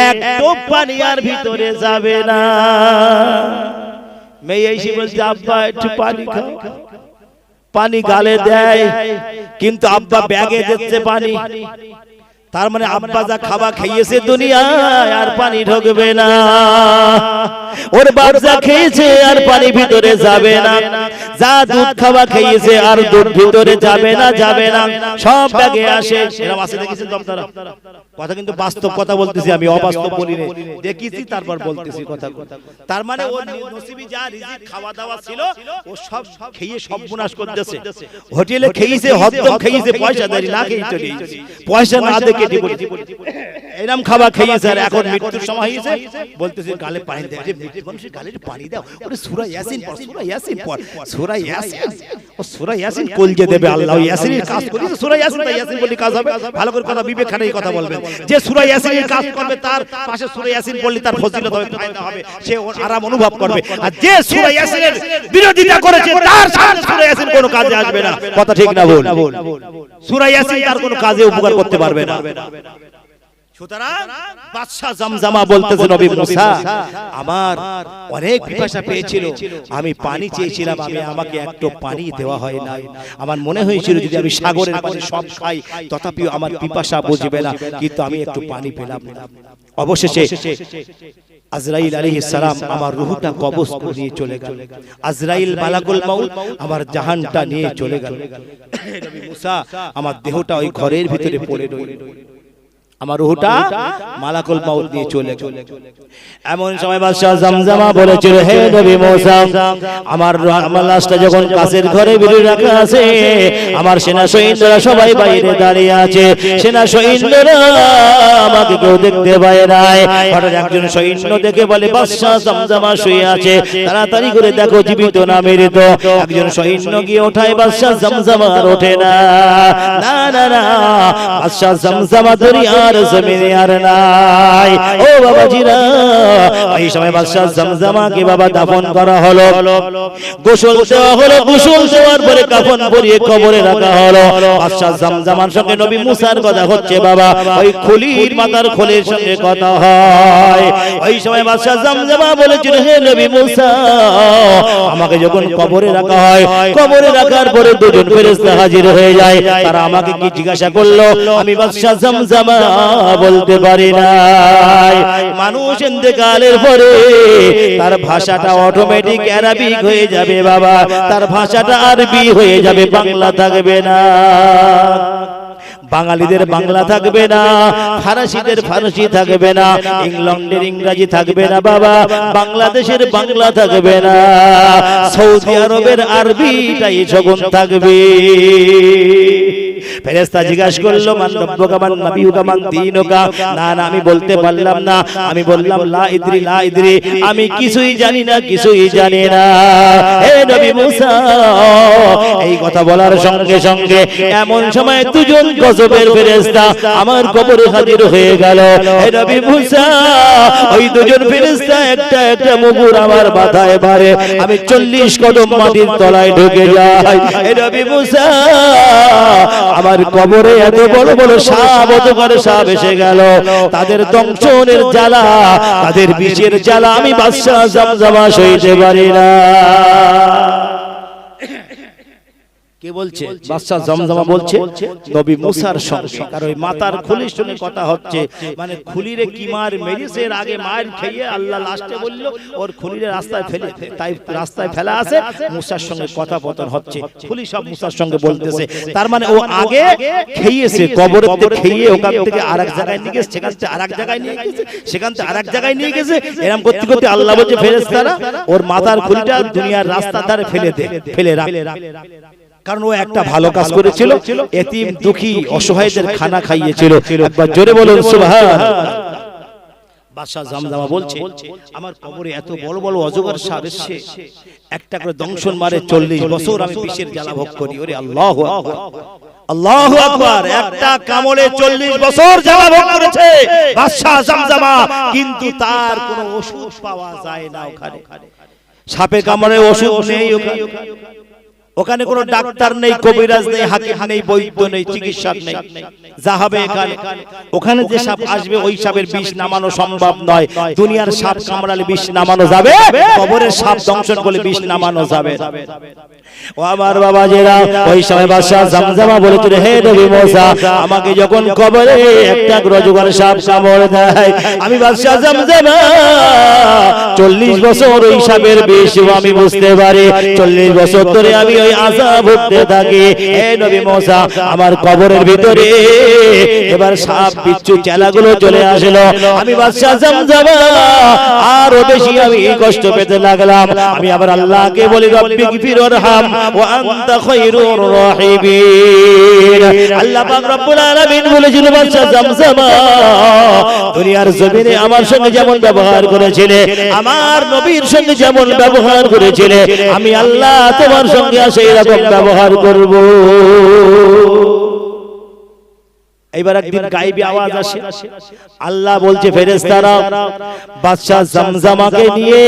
এক টোপ পানি আর ভিতরে যাবে না। মেয়ে এসে বলছে, আব্বা একটু পানি খাও। পানি গালে দেয়, কিন্তু আব্বা ব্যাগে দিচ্ছে পানি। তার মানে আব্বা যা খাওয়া খাইয়েছে দুনিয়ায় আর পানি ঢোকবে না। ওর বাপ যা খেয়েছে আর পানি ভিতরে যাবে না, যা দুধ খাওয়া খাইয়েছে আর দুধ ভিতরে যাবে না, যাবে না, সব ব্যাগে আসে। এরকম আছে দেখেছেন তো আপনারা? কথা কিন্তু বাস্তব কথা বলতেছি, আমি অবাস্তব বলি না, দেখেছি তারপর বলতেছি কথা। তার মানে ওর নসিবে যা রিজিক খাওয়া দাওয়া ছিল ও সব খেয়ে সব বিনাশ করতেছে। হোটেলে খেয়েছে, হদ্দম খেয়েছে, পয়সা দেয় না, খেয়ে চলে গেছে, পয়সা না দেখে এরকম খাবার খেয়েছে। আর এখন মৃত্যুর সময় হয়েছে, বলতেছে গালে পানি দেয়। মানুষের গালে পানি দাও, ওরে সূরা ইয়াসিন পড়, সূরা ইয়াসিন পড়, সূরা ইয়াসিন, ও সূরা ইয়াসিন কলজে দেবে আল্লাহ। ইয়াসিনের কাজ করেছে, সূরা ইয়াসিন, তাই ইয়াসিন বলি কাজ হবে। ভালো করে কথা বিবেক খাটাই কথা বলবেন। যে সূরা ইয়াসিনের কাজ করবে তার পাশে সূরা ইয়াসিন বললে তার ফজিলত হবে, ফায়দা হবে, সে আরাম অনুভব করবে। আর যে সূরা ইয়াসিনের বিরোধিতা করেছে তার সামনে সূরা ইয়াসিন কোনো কাজে আসবে না। কথা ঠিক না বল? সূরা ইয়াসিন তার কোনো কাজে উপকার করতে পারবে না। সুতরাং বাদশা জমজমা বলতেছে, নবী মুসা আমার অনেক পিপাসা পেয়েছিল, আমি পানি চেয়েছিলাম, আমাকে একটু পানি দেওয়া হয় না। আমার মনে হয়েছিল যদি আমি সাগরের পানি সব খাই তথাপিও আমার পিপাসা বুঝবে না, কিন্তু আমি একটু পানি পেলাম না। অবশেষে আজরাইল আলাইহিস সালাম আমার রূহটা কবজ করে নিয়ে চলে গেল। আজরাইল মালাকুল মউত আমার জাহানটা নিয়ে চলে গেল। নবী মুসা আমার দেহটা ওই ঘরের ভিতরে পড়ে রইল, আমার রূহটা মালাকুল মউত নিয়ে চলে গেল। এমন সময় বাদশা জমজমা বলেছিল, হে নবী মুসা, আমার লাশটা যখন কাছের ঘরে ভিতরে রাখা আছে, আমার সেনা সৈন্যরা সবাই বাইরে দাঁড়িয়ে আছে, সেনা সৈন্যরা আমাকে কেউ দেখতে পায় নাই। হঠাৎ একজন সৈন্য দেখে বলে, বাদশা জমজমা শুয়ে আছে, তাড়াতাড়ি করে দেখো জীবিত না মৃত। একজন সৈন্য গিয়ে ওঠায়, বাদশা জমজমা আর ওঠে না। না না না, বাদশা জমজমা দরিয়ার জমিনে আর নাই। ও বাবাজিরা, এই সময় বাদশা জমজমাকে বাবা দাফন করা হলো, গোসল দেওয়া হলো, গোসল দেওয়ার পরে কাফন পরিয়ে কবরে রাখা হলো। বাদশা জমজমার সঙ্গে নবী মুসার কথা হচ্ছে বাবা, ওই খুলির মাথার খোলের সঙ্গে কথা হয়। ওই সময় বাদশা জমজমা বলেছিল, হে নবী মুসা, আমাকে যখন কবরে রাখা হয়, কবরে রাখার পরে দুজন ফেরেশতা হাজির হয়ে যায়। তারা আমাকে কি জিজ্ঞাসা করলো? আমি বাদশা জমজমা বলতে পারি না। মানুষ ইন্তেকালের পরে তার ভাষাটা অটোমেটিক আরবিক হয়ে যাবে বাবা, তার ভাষাটা আরবি হয়ে যাবে, বাংলা থাকবে না। বাঙালিদের বাংলা থাকবে না, ফরাসিদের ফরাসি থাকবে না, ইংল্যান্ডের ইংরেজি থাকবে না বাবা, বাংলাদেশের বাংলা থাকবে না, সৌদি আরবের আরবিটাই সগুণ থাকবে। ফেরেশতা জিজ্ঞাসা করলো মান রব্বুকা মান নাবিয়ুকা মান দীনুকা, না না আমি বলতে পারলাম না, আমি বললাম লা ইদরি লা ইদরি, আমি কিছুই জানি না, কিছুই জানি না। হে নবী মুসা, এই কথা বলার সঙ্গে সঙ্গে এমন সময় দুজন গজবের ফেরেশতা আমার কবরে হাজির হয়ে গেল। হে নবী মুসা, ওই দুজন ফেরেশতা একটা একটা মুগুর আমার মাথায় মারে, আমি 40 কদম মাটির তলায় ঢুকে যাই। হে নবী মুসা, আমার কবরে এত বড় বড় সাপ, অজগর সাপ এসে গেল, তাদের দংশনের জ্বালা, তাদের বিষের জ্বালা আমি বাদশা জামজামা সইতে পারি না। কে বলছে? বাদশা জামজামা বলছে নবী মুসার সঙ্গে, কারণ ওই মাতার খুলির সঙ্গে কথা হচ্ছে, মানে খুলিরে কি মার মেরেছে, এর আগে মার খেয়ে আল্লাহ লাস্টে বলল ওর খুলিরে রাস্তায় ফেলে, তাই রাস্তায় ফেলা আছে, মুসার সঙ্গে কথাপতন হচ্ছে, খুলি সব মুসার সঙ্গে বলতেছে, তার মানে ও আগে খেয়েছে, কবরেতে খেয়ে ওখান থেকে আরেক জায়গায় নিয়ে গেছে, সেখান থেকে আরেক জায়গায় নিয়ে গেছে, সেখান থেকে আরেক জায়গায় নিয়ে গেছে, এরকম করতে করতে আল্লাহ বলছে ফেরেশতারা ওর মাথার খুলিটা দুনিয়ার রাস্তার ধারে ফেলে দে, ফেলে রাখ, কারণ ও একটা ভালো কাজ করেছিল, এতিম দুঃখী অসহায়দের খানা খাইয়েছিল। একবার জোরে বলুন সুবহানাল্লাহ। বাদশা জামজামা বলছে আমার কবরে এত বড় বড় অজগর সাপ এসে একটা করে দংশন মারে, 40 বছর আমি বিষের জ্বালা ভোগ করি। ওরে আল্লাহু আকবার, আল্লাহু আকবার, একটা কামড়ে 40 বছর জ্বালা ভোগ করেছে বাদশা জামজামা, কিন্তু তার কোনো ওষুধ পাওয়া যায় না। ওখানে সাপে কামড়ে ওষুধ নেই, ওখানে কোনো ডাক্তার নেই, কবিরাজ নেই, হাকিম নেই, বৈদ্য নেই, চিকিৎসক নেই, যা হবে এখানে, ওখানে যে সাপ আসবে ওই সাপের বিষ নামানো সম্ভব নয়। দুনিয়ার সাপ কামড়ালে বিষ নামানো যাবে, কবরের সাপ দংশন করলে বিষ নামানো যাবে। ও আমার বাবাজিরা, ওই সময় বাদশা জামজামা বলেছিল হে নবী মুসা, আমাকে যখন কবরে একটা অজগর সাপ কামড় দেয়, আমি বাদশা জামজামা 40 বছর ওই সাপের বিষ আমি বুঝতে পারি, 40 বছর ধরে আমি ওই আযাব ভুগতে থাকি। হে নবী মুসা, আমার কবরের ভিতরে এবার সাপ বিচ্ছু চেলাগুলো চলে আসলো, আমি বাদশা জামজামা আরো বেশি আমি কষ্ট পেতে লাগলাম। আমি আবার আল্লাহকে বলি রব্বি গফির ওয়ারহাম ওয়া আনতা খায়রুর রাহিমিন। আল্লাহ পাক রব্বুল আলামিন বলেছিল বাদশা জামজামা, দুনিয়ার জমিনে আমার সঙ্গে যেমন ব্যবহার করেছিলে, আমার নবীর সঙ্গে যেমন ব্যবহার করেছিলে, আমি আল্লাহ তোমার সঙ্গে সেই রকম ব্যবহার করব। এইবার একদিন গায়েবী আওয়াজ আসে, আল্লাহ বলছে ফেরেশতারা বাদশা জামজামাকে নিয়ে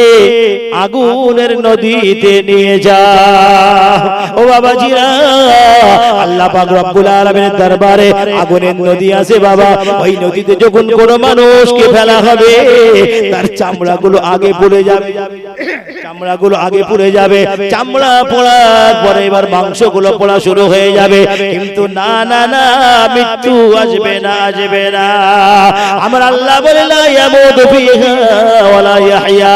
আগুনের নদীতে নিয়ে যাও। ও বাবাজিরা, আল্লাহ পাক রব্বুল আলামিনের দরবারে আগুনের নদী আছে বাবা, ওই নদীতে যখন কোন মানুষকে ফেলা হবে তার চামড়াগুলো আগে পুড়ে যাবে, চামড়াগুলো আগে পুড়ে যাবে, চামড়া পোড়ার পরে এবার মাংসগুলো পোড়া শুরু হয়ে যাবে, কিন্তু না না না, মৃত্যু আসবে না, আসবে না। আমার আল্লাহ বলে লা ইয়ামুতু ফিহা ওয়ালা ইয়াহইয়া,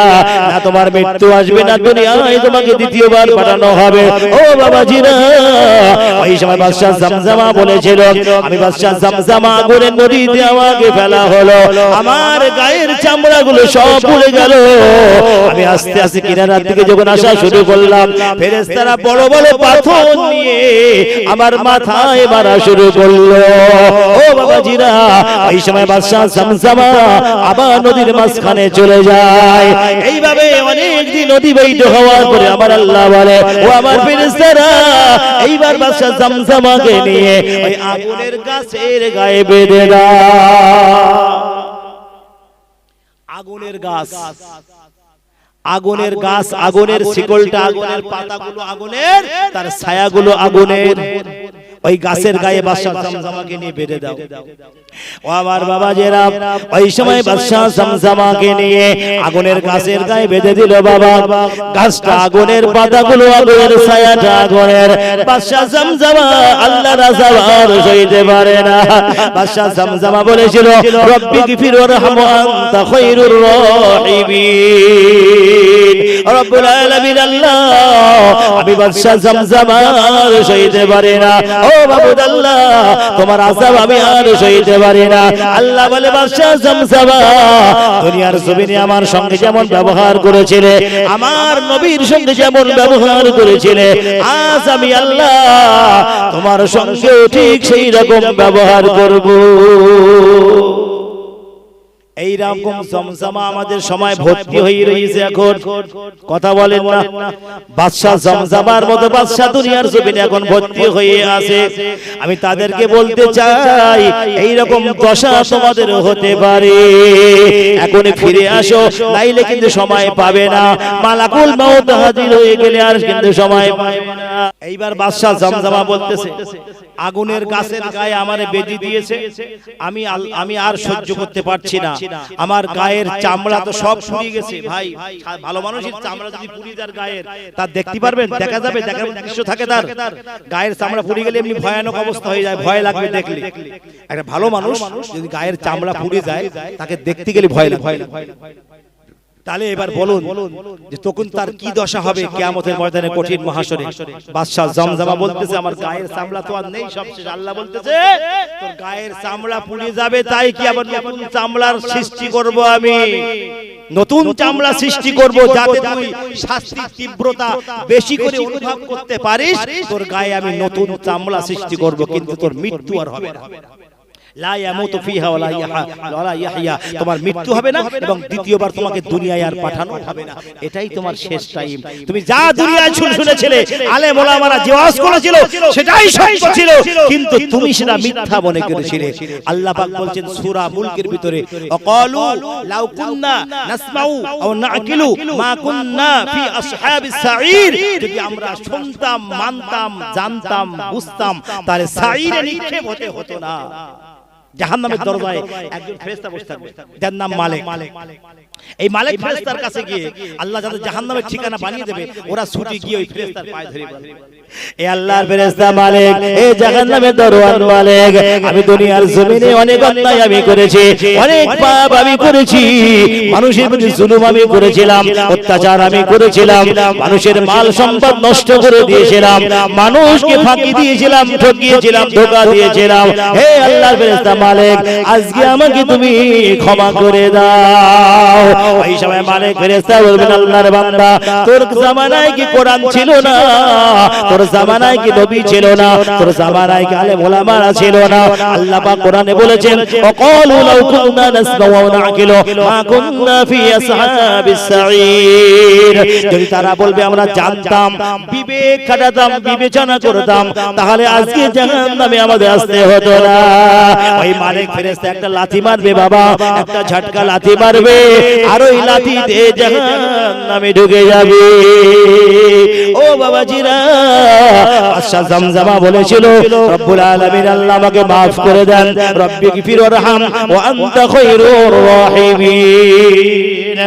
না তোমার মৃত্যু আসবে না, দুনিয়ায় তোমাকে দ্বিতীয়বার পাঠানো হবে। ও বাবাজিরা, ওই সময় বাদশা জামজামা বলেছিল আমি বাদশা জামজামা আগুনের নদীতে আমাকে ফেলা হলো, আমার গায়ের চামড়াগুলো সব পুড়ে গেল। আমি আস্তে আস্তে কিনারার দিকে যখন আসা শুরু করলাম, ফেরেশতারা বড় বড় পাথর নিয়ে আমার মাথায় মারা শুরু করলো। ও বাবাজিরা, এই সময় বাদশা জামজামা আবার নদীর মাঝখানে চলে যায়। এইভাবে অনেক দিন অতিবাহিত হওয়ার পরে আমার আল্লাহ বলে ও আমার ফেরেশতারা, এইবার বাদশা জামজামাকে নিয়ে ওই আগুনের গাছের গায়ে বেঁধে দাও। আগুনের গাছ, আগুনের গাছ, আগুনের শিকলটা আগুনের, পাতাগুলো আগুনের, তার ছায়াগুলো আগুনের। ওই গাছের গায়ে বাদশা জামজামাকে নিয়ে বেঁধে দাও। ও আমার বাবাজেরা, ওই সময় বাদশা জামজামাকে নিয়ে আগুনের গাছের গায়ে বেঁধে দিল বাবা। গাছটা আগুনের, পাতাগুলো আগুনের, ছায়াটা আগুনের। বাদশা জামজামা আল্লাহ রাজাবার সইতে পারে না। বাদশা জামজামা বলেছিল, রব্বি গফির ওয়ারহাম আনতা খায়রুর রাহিমিন। রব্বুল আলামিন আল্লাহ, আমি বাদশা জামজামা সইতে পারি না। ও মাবুদ আল্লাহ, তোমার আযাব আমি আর সইতে পারি না। আল্লাহ বলে, বাদশা জামজামা, দুনিয়ার জমিনে আমার সঙ্গে যেমন ব্যবহার করেছিলে, আমার নবীর সঙ্গে যেমন ব্যবহার করেছিলে, আজ আমি আল্লাহ তোমার সঙ্গে ঠিক সেই রকম ব্যবহার করব। এই রকম জমজমা আমাদের সময় ভর্তি হয়ে রয়েছে এখন, কথা বলেন না? বাদশা জমজমার মতো বাদশা দুনিয়ার জমিনে এখন ভর্তি হয়ে আছে। আমি তাদেরকে বলতে চাই, এই রকম দশা তোমাদের হতে পারে। এখন ফিরে আসো, নাইলে কিন্তু সময় পাবে না। মালাকুল মউত হাজির হয়ে গেলে আর কিন্তু সময় পাবে না। এইবার বাদশা জমজমা বলতেছে, আগুনের গাছের গায়ে আমারে বেঁধে দিয়েছে, আমি আর সহ্য করতে পারছি না। আমার গায়ের চামড়া তো সব পুড়ে গেছে। ভাই, ভালো মানুষের চামড়া যদি পুড়ে যায় গায়ের, তা দেখতে পারবেন, দেখা যাবে, দেখার দৃশ্য থাকে তার। গায়ের চামড়া পুড়ে গেলে এমনি ভয়ানক অবস্থা হয়ে যায়, ভয় লাগবে দেখলে। একটা ভালো মানুষ যদি গায়ের চামড়া পুড়ে যায়, তাকে দেখতে গেলে ভয় লাগে। তাহলে এবার বলুন যে তখন তার কি দশা হবে কিয়ামতের ময়দানে, কঠিন মহাশরে। বাদশা জমজমা বলতেছে, আমার গায়ের চামড়া তো আর নেই, সব শেষ। আল্লাহ বলতেছে, তোর গায়ের চামড়া পুড়ে যাবে, তাই কি আবার নতুন চামড়ার সৃষ্টি করব আমি, নতুন চামড়া সৃষ্টি করব, যাতে তুই শাস্তির তীব্রতা বেশি করে অনুভব করতে পারিস। তোর গায়ে আমি নতুন চামড়া সৃষ্টি করব, কিন্তু তোর মৃত্যু আর হবে না। লা ইয়ামুতু ফিহা ওয়ালা ইয়াহইয়া, তোমার মৃত্যু হবে না এবং দ্বিতীয়বার তোমাকে দুনিয়ায় আর পাঠানো হবে না। এটাই তোমার শেষ টাইম। তুমি যা দুনিয়ায় শুনেছিলে, আলেম ওলামারা যে ওয়াজ করেছিল, সেটাই সত্য ছিল, কিন্তু তুমি সেটা মিথ্যা মনে করেছিলে। আল্লাহ পাক বলছেন সূরা মুলকের ভিতরে, ওয়াকালু লাউ কুননা নাসমাউ আও নাকিলু মা কুননা ফি আসহাবিস সাঈর, যদি আমরা শুনতাম, মানতাম, জানতাম, বুঝতাম, তাহলে সাঈরে নিক্ষেপ হতো না। জাহান্নামের দরজায় একজন ফেরেশতা বসে থাকবে, যার নাম মালিক। এই মালিক ফেরেশতার কাছে গিয়ে আল্লাহ যাদের জাহান্নামের ঠিকানা বানিয়ে দেবে, ওরা ছুটি গিয়ে ওই ফেরেশতার পায়ে ধরে বলবে, এ আল্লাহর ফেরেশতা মালিক, এই জাহান্নামের দরওয়ান মালিক, আমি দুনিয়ার জমিনে অনেক অন্যায় আমি করেছি, অনেক পাপ আমি করেছি, মানুষের প্রতি জুলুম আমি করেছিলাম, অত্যাচার আমি করেছিলাম, মানুষের মাল সম্পদ নষ্ট করে দিয়েছিলাম, মানুষকে ফাঁকি দিয়েছিলাম, ঠকিয়েছিলাম, ধোঁকা দিয়েছিলাম। হে আল্লাহর ফেরেশতা মালিক, আজকে আমাকে তুমি ক্ষমা করে দাও। ওই সময় মালিক ফেরেশতা বলবেন, আল্লাহর বান্দা, তোর জামানায় কি কোরআন ছিল না? তোর জামানায় কি নবী ছিল না? তোর জামানায় কি আলেম ওলামারা ছিল না? আল্লাহ পাক কোরআনে বলেছেন, ওয়াকালু লাউ কুননা নাসমাউ ওয়া নাকিলু মা কুননা ফি আসহাবিস সাঈর, যদি তারা বলবে আমরা জানতাম, বিবেক খাটাতাম, বিবেচনা করতাম, তাহলে আজকে জাহান্নামে আমাদের আসতে হতো না। ওই মালিক ফেরেশতা একটা লাথি মারবে বাবা, একটা ঝটকা লাথি মারবে, আর ওই লাথি দিয়ে জাহান্নামে ঢুকে যাবে। ও বাবাজিরা, বাদশা জমজমা বলেছিল, রব্বুল আলামিন আল্লাহ আমাকে maaf করে দেন, রব্বি গফির ওয়ারহাম ওয়া আনতা খায়রুর রাহিমিন।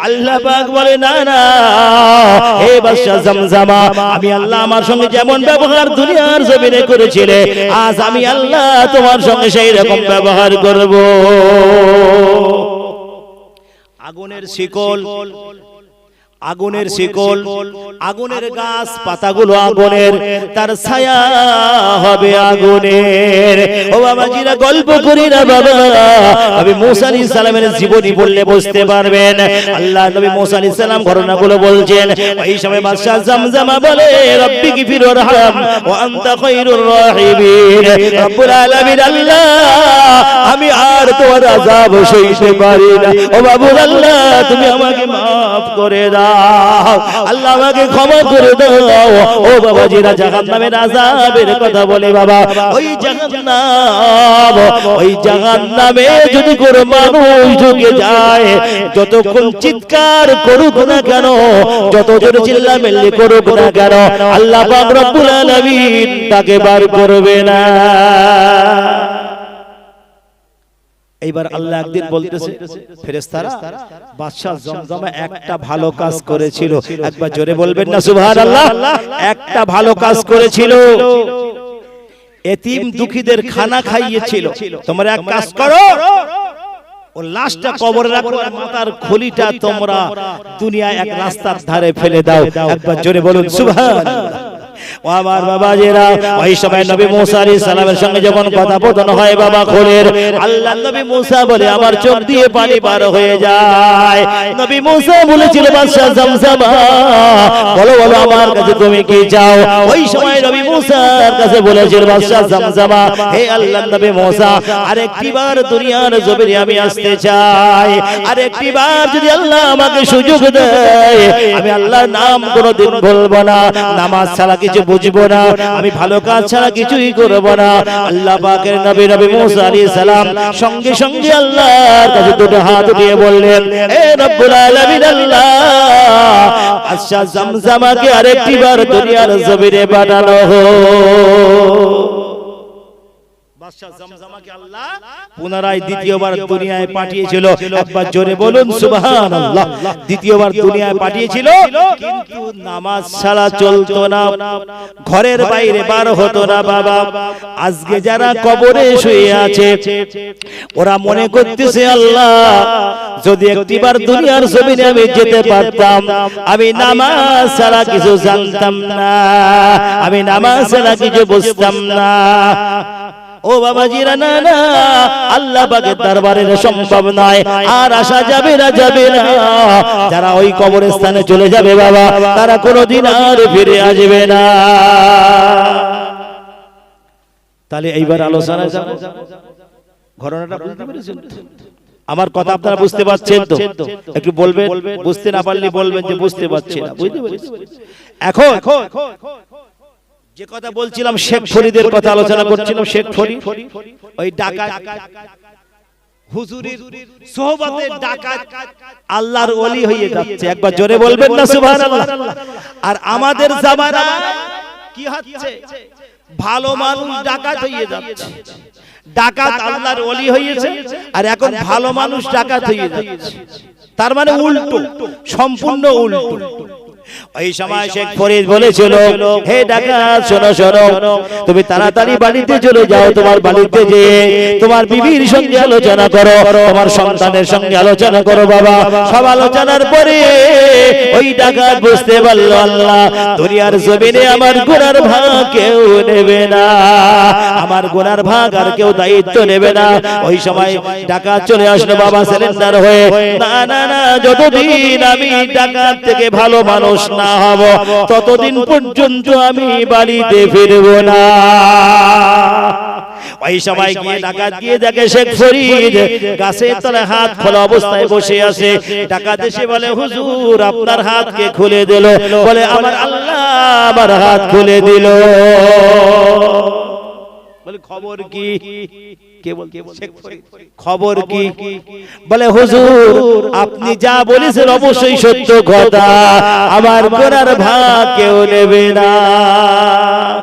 আল্লাহ পাক বলে, না না, হে বাদশা জমজমা, আমি আল্লাহ আমার সঙ্গে যেমন ব্যবহার দুনিয়ার জমিনে করেছিলে, আজ আমি আল্লাহ তোমার সঙ্গে সেই রকম ব্যবহার করব। আগুনের শিকল, আগুনের শিকল, আগুনের গাছ পাতাগুলো আগুনের, তার ছায়া হবে আগুনের। ও বাবাজিরা, গল্প করি না বাবা, নবী মুসা আলাইহিস সালামের জীবনী বললে বুঝতে পারবেন। আল্লাহ নবী মুসা আলাইহিস সালাম ঘটনাগুলো বলছেন। ওই সময় বাদশা জমজমা বলে, রব্বি গফির ওয়ারহাম ওয়া আনতা খায়রুর রাহিমিন। রব্বুল আলামিন আল্লাহ, আমি আর তোমার আযাব সইতে পারি না। ও মাবুদ আল্লাহ তুমি আমাকে maaf করে দাও, আল্লাহ আমাকে ক্ষমা করে দাও। ও বাবাজিরা জাহান্নামের আযাবের কথা বলে বাবা, ওই জাহান্নামে যদি কোনো মানুষ ঢুকে যায়, যতক্ষণ চিৎকার করুক না কেন, যত জোরে চিল্লামিল্লি করুক না কেন, আল্লাহ পাক রব্বুল আলামিন তাকে বার করবে না। এইবার আল্লাহ একদিন বলতেছে, ফেরেশতারা বাদশা জমজমে একটা ভালো কাজ করেছিল, একবার জোরে বলবেন না সুবহানাল্লাহ। একটা ভালো কাজ করেছিল, এতিম দুঃখীদের খানা খাইয়েছিল। তোমরা এক কাজ করো, ও লাশটা কবরে রাখো, আর মাথার খুলিটা তোমরা দুনিয়া এক রাস্তার ধারে ফেলে দাও। একবার জোরে বলুন সুবহানাল্লাহ। ও আমার বাবাজিরা, ওই সময় নবী মুসা আলাইহিস সালামের সঙ্গে যখন কথোপকথন হয় বাবা খোলের, আল্লাহ নবী মুসা বলে আমার চোখ দিয়ে পানি বার হয়ে যায়। নবী মুসা বলেছিল বাদশা জমজমা, বলো বলো আমার কাছে তুমি কি চাও? ওই সময় নবী মুসার কাছে বলেছিল বাদশা জমজমা, হে আল্লাহ নবী মুসা, আরেকটিবার দুনিয়ার জমিনে আমি আসতে চাই, আরেকটিবার যদি আল্লাহ আমাকে সুযোগ দেয়, আমি আল্লাহর নাম কোনোদিন ভুলবো না, নামাজ ছাড়া কিছু বুঝবো না, আমি ভালো কাজ ছাড়া কিছুই করব না। আল্লাহ পাকের নবী মুসা আলাইহিস সালাম সঙ্গে সঙ্গে আল্লাহর কাছে দুটো হাত দিয়ে বললেন, হে রব্বুল আলামিন আল্লাহ, বাদশা জমজমাকে আরেকটিবার দুনিয়ার জমিনে পাঠানো হোক। বাদশা জমজমাকে আল্লাহ পুনরায় দ্বিতীয়বার দুনিয়ায় পাঠিয়েছিল। একবার জোরে বলুন সুবহানাল্লাহ। দ্বিতীয়বার দুনিয়ায় পাঠিয়েছিল, কিন্তু নামাজ ছাড়া চলতো না, ঘরের বাইরে বার হতো না বাবা। আজকে যারা কবরে শুয়ে আছে, ওরা মনে করতেছে আল্লাহ যদি একটিবার দুনিয়ার জমিনে আমি যেতে পারতাম, আমি নামাজ ছাড়া কিছু জানতাম না, আমি নামাজ ছাড়া কিছু বুঝতাম না। ও বাবাজিরা, না না, আল্লাহ পাকের দরবারে সম্ভব নয়, আর আসা যাবে না, যাবে না। যারা ওই কবরস্থানে চলে যাবে বাবা, তারা কোনোদিন আর ফিরে আসবে না। তাহলে এইবার আলোচনা যাব, ঘটনাটা বুঝতে পেরেছেন? আমার কথা আপনারা বুঝতে পারছেন তো? একটু বলবেন, বুঝতে না পারলে বলবেন যে বুঝতে পারছি না। বুঝতে পেরেছেন? এখন যে কথা বলছিলাম, শেখ ফরিদের কথা আলোচনা করছিলাম। শেখ ফরিদ ওই ডাকাত, হুজুরের সোহবতে ডাকাত আল্লাহর ওলি হয়ে যাচ্ছে। একবার জোরে বলবেন না সুবহানাল্লাহ। আর আমাদের জামানায় কি হচ্ছে? ভালো মানুষ ডাকাত হয়ে যাচ্ছে। ডাকাত আল্লাহর ওলি হয়েছে, আর এখন ভালো মানুষ ডাকাত হয়ে যাচ্ছে। তার মানে উল্টো, সম্পূর্ণ উল্টো। ওই সময় শেখ ফরিদ বলেছিল, হে ডাকাত শোনো শোনো, তুমি তাড়াতাড়ি বাড়িতে চলে যাও, তোমার বাড়িতে যে তোমার বিবির সঙ্গে আলোচনা করো, তোমার সন্তানের সঙ্গে আলোচনা করো বাবা। সব আলোচনার পরে ওই ডাকাত বুঝতে পারলো আল্লাহ দুনিয়ার জমিনে আমার গুনার ভাগ কেউ নেবে না, আমার গুনার ভাগ আর কেউ দায়িত্ব নেবে না। ওই সময় ডাকাত চলে আসলো বাবা সিলিন্ডার হয়ে, না না না, যতদিন আমি ডাকাত থেকে ভালো মানুষ না হব, ততদিন পর্যন্ত আমি বাড়িতে ফিরব না। ওই সময় গিয়ে ডাকাত গিয়ে দেখে শেখ ফরিদ গাছের তলায় হাত খোলা অবস্থায় বসে আছে। ডাকাত এসে বলে, হুজুর আপনার হাত কে খুলে দিল? বলে, আমার আল্লাহ আমার হাত খুলে দিল। বলে, খবর কি? কে বল? শেখ ফরিদ, খবর কি? বলে, হুজুর আপনি যা বলেছেন অবশ্যই সত্য কথা, আমার গুনার ভাগ কেউ নেবে না।